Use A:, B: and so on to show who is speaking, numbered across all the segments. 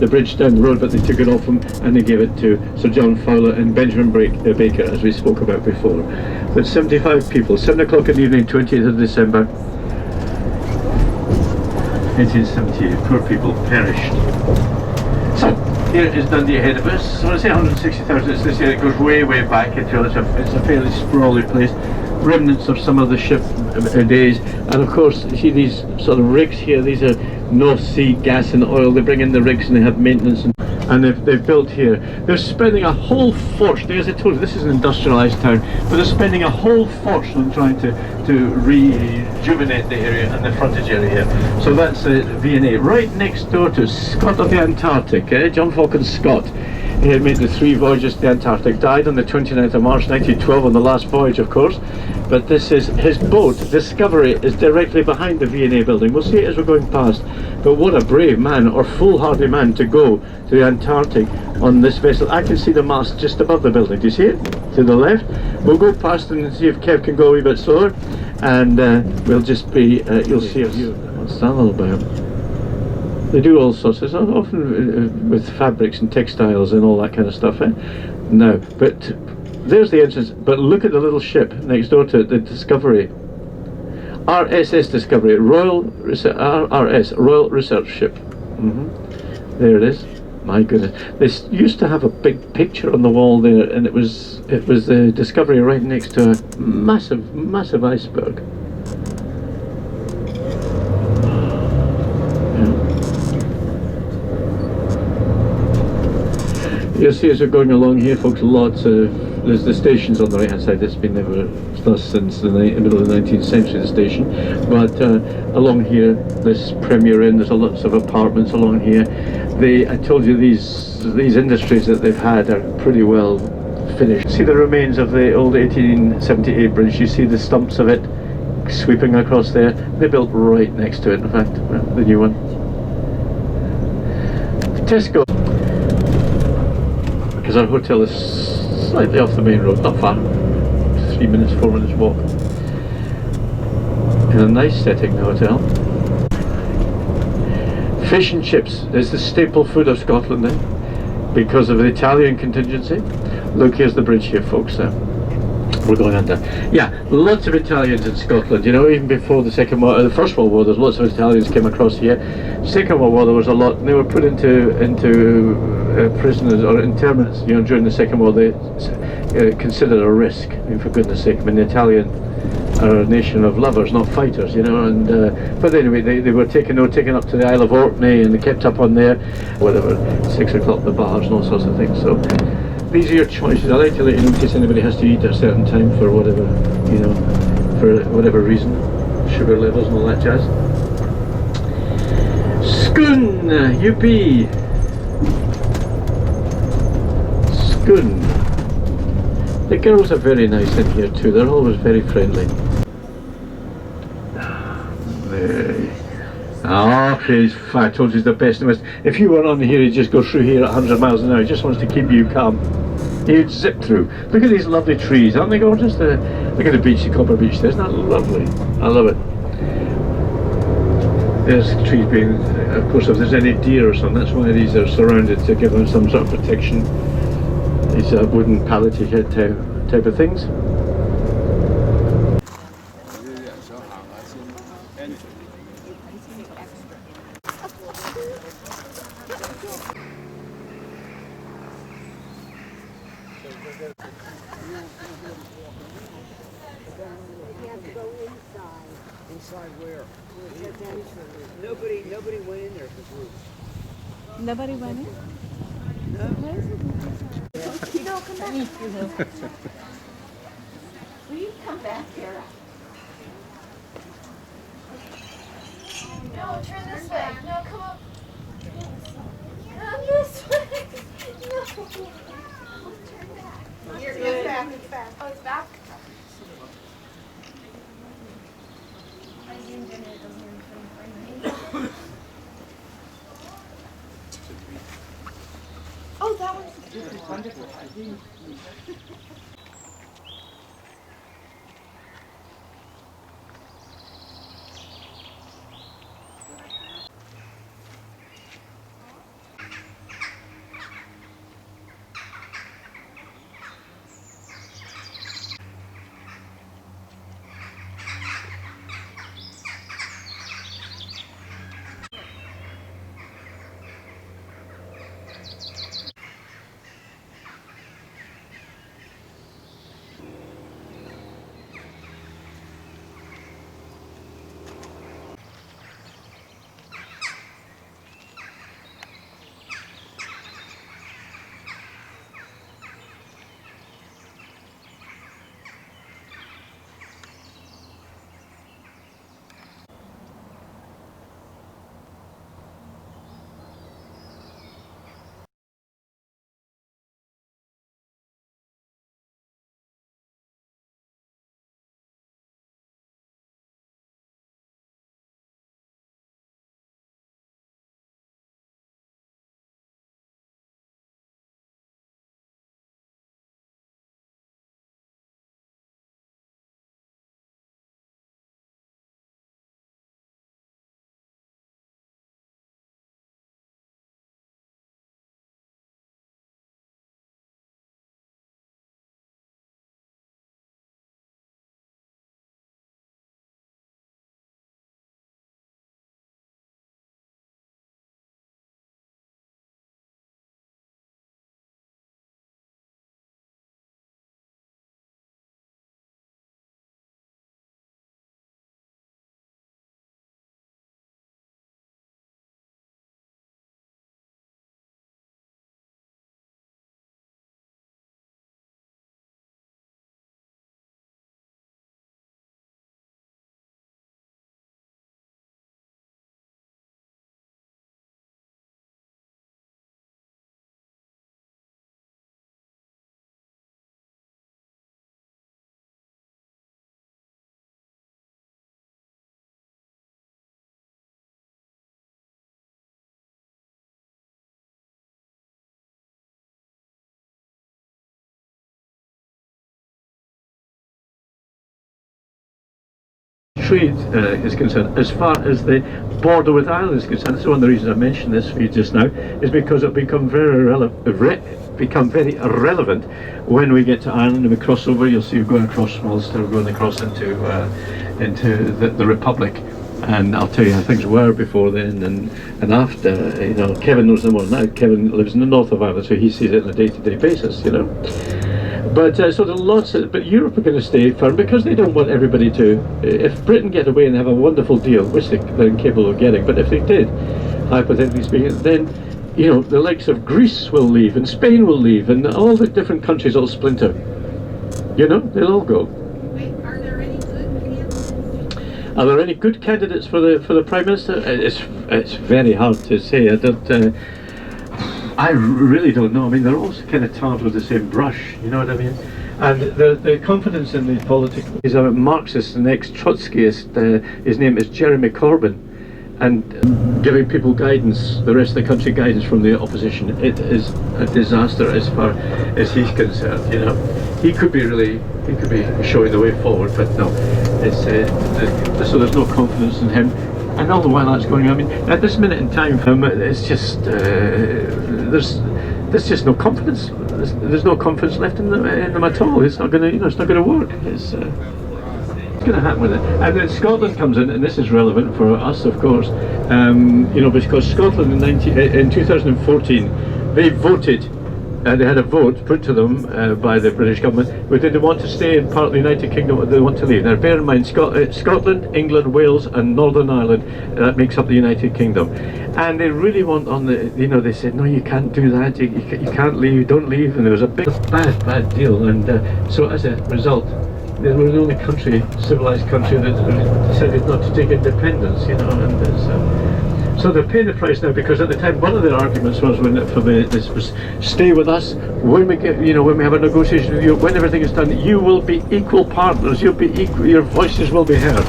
A: the bridge down the road, but they took it off him and they gave it to Sir John Fowler and Benjamin Baker, as we spoke about before. But 75 people, 7 o'clock in the evening, 20th of December 1878. Poor people perished. So here is Dundee ahead of us. When I say 160,000, it's this area. It goes way back into it. It's a fairly sprawly place. Remnants of some of the ship days, and of course you see these sort of rigs here. These are North Sea gas and oil. They bring in the rigs and they have maintenance, and they've built here. They're spending a whole fortune. As I told you, this is an industrialised town, but they're spending a whole fortune on trying to rejuvenate the area and the frontage area. So that's V&A, right next door to Scott of the Antarctic. John Falcon Scott. He had made the 3 voyages to the Antarctic, died on the 29th of March 1912 on the last voyage, of course. But this is his boat, Discovery, is directly behind the V&A building. We'll see it as we're going past. But what a brave man, or foolhardy man, to go to the Antarctic on this vessel. I can see the mast just above the building. Do you see it? To the left. We'll go past and see if Kev can go a wee bit slower. And we'll just be, you'll see us. What's that all about? They do all sorts of stuff, often with fabrics and textiles and all that kind of stuff. No, but there's the entrance. But look at the little ship next door to it, the Discovery. RSS Discovery, Royal Research Ship. There it is. My goodness. They used to have a big picture on the wall there, and it was the Discovery right next to a massive iceberg. You'll see as we're going along here, folks, there's the stations on the right hand side. It's been there since the middle of the 19th century, the station. But along here, this Premier Inn, there's lots of apartments along here. I told you these industries that they've had are pretty well finished. See the remains of the old 1878 bridge. You see the stumps of it sweeping across there. They built right next to it, in fact, the new one. Tesco. Because our hotel is slightly off the main road, not far, 4 minutes walk. In a nice setting, the hotel. Fish and chips is the staple food of Scotland because of the Italian contingency. Look, here's the bridge here, folks. We're going under. Yeah, lots of Italians in Scotland. You know, even before the First World War, there's lots of Italians came across here. Second World War, there was a lot. And they were put into prisoners or internments. You know, during the Second War, they considered a risk. I mean, for goodness' sake, I mean, the Italian are a nation of lovers, not fighters. You know, and but anyway, they were taken up to the Isle of Orkney and they kept up on there. Whatever, 6 o'clock the bars and all sorts of things. So. These are your choices. I like to let you know in case anybody has to eat at a certain time for whatever, you know, for whatever reason, sugar levels and all that jazz. Scone, UP. Scone. The girls are very nice in here too. They're always very friendly. Oh, I told you he's the best in the West. If you were on here, he'd just go through here at 100 miles an hour. He just wants to keep you calm. He'd zip through. Look at these lovely trees, aren't they gorgeous? Look at the beach, the Copper Beach there. Isn't that lovely? I love it. There's trees being, of course, if there's any deer or something, that's why these are surrounded, to give them some sort of protection. These wooden pallet type of things.
B: Inside where? Nobody went in there for groups.
C: Nobody went in?
B: No.
C: No, come back. Will you come back here?
D: No, turn this way. No, come up. Come this way. No. Turn back. It's back. It's back. Oh, it's back? Oh, that one's wonderful.
A: trade is concerned, as far as the border with Ireland is concerned. That's one of the reasons I mentioned this for you just now, is because it'll become very irrelevant when we get to Ireland and we cross over. You'll see we're going across from Ulster, we're going across into the Republic. And I'll tell you how things were before then and after. You know, Kevin knows them more now. Kevin lives in the north of Ireland, so he sees it on a day-to-day basis, you know. But so there's lots of, but Europe are going to stay firm because they don't want everybody to. If Britain get away and have a wonderful deal, which they're incapable of getting, but if they did, hypothetically speaking, then, you know, the likes of Greece will leave and Spain will leave and all the different countries will splinter. You know, they'll all go.
E: Wait, are there any good candidates?
A: Are there any good candidates for the Prime Minister? It's very hard to say. I really don't know. I mean, they're all kind of tarred with the same brush, you know what I mean? And the confidence in the politics is a Marxist and ex-Trotskyist. His name is Jeremy Corbyn, and giving people guidance, the rest of the country guidance from the opposition. It is a disaster as far as he's concerned, you know. He could be showing the way forward, but no, it's so there's no confidence in him. And all the while that's going on, I mean, at this minute in time, it's just there's just no confidence. There's no confidence left in them at all. It's not going to, you know, it's not going to work. It's going to happen with it. And then Scotland comes in, and this is relevant for us, of course. You know, because Scotland in 2014, they voted. They had a vote put to them by the British government, whether they want to stay in part of the United Kingdom or they want to leave. Now bear in mind, Scotland, England, Wales and Northern Ireland, that makes up the United Kingdom. And they really want on the, you know, they said, no, you can't do that, you can't leave, don't leave. And there was a big, bad deal. And so as a result, they were the only country, civilised country, that decided not to take independence, you know. And so they're paying the price now, because at the time one of their arguments was this was stay with us when we get, you know, when we have a negotiation with you, when everything is done, you will be equal partners, you'll be equal, your voices will be heard.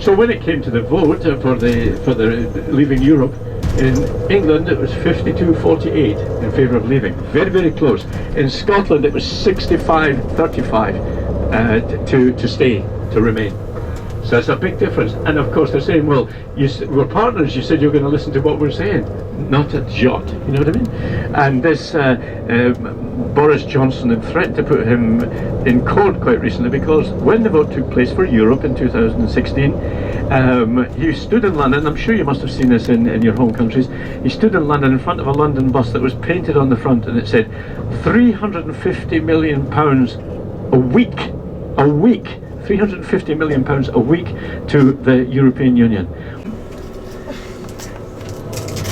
A: So when it came to the vote for the leaving Europe, in England it was 52-48 in favour of leaving, very, very close. In Scotland it was 65-35 to stay, to remain. So that's a big difference. And of course they're saying, well, we're partners, you said you were going to listen to what we're saying. Not a jot, you know what I mean? And this Boris Johnson had threatened to put him in court quite recently, because when the vote took place for Europe in 2016, he stood in London, I'm sure you must have seen this in your home countries, he stood in London in front of a London bus that was painted on the front, and it said £350 million a week, £350 million a week to the European Union.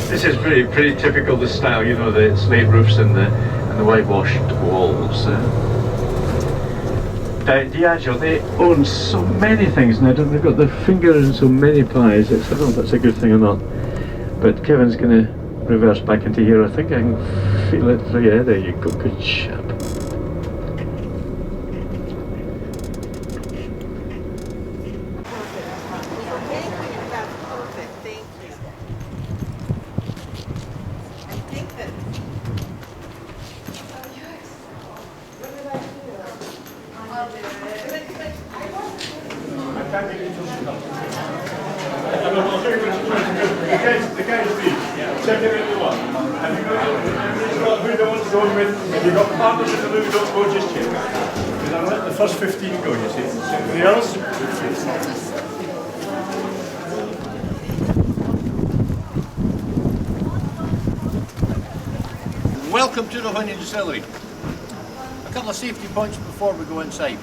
A: This is pretty typical, the style, you know, the slate roofs and the whitewashed walls. Diageo, they own so many things now, they've got their finger in so many pies. I don't know if that's a good thing or not. But Kevin's going to reverse back into here. I think I can feel it. So yeah, there you go, good chap.
F: Welcome to Dalwhinnie Distillery. A couple of safety points before we go inside.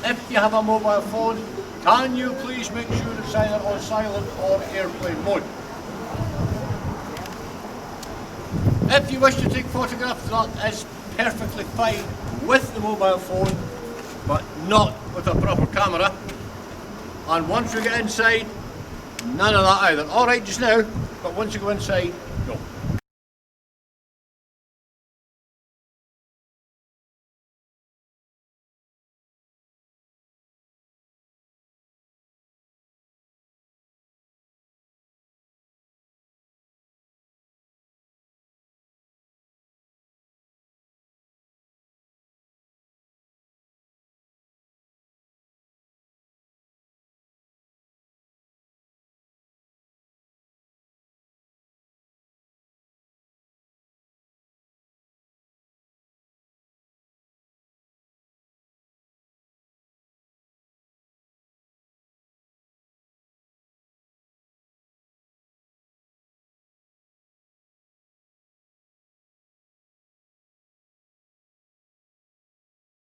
F: If you have a mobile phone, can you please make sure it's either on silent or airplane mode. If you wish to take photographs, that is perfectly fine with the mobile phone, but not with a proper camera. And once we get inside, none of that either. Alright just now, but once you go inside,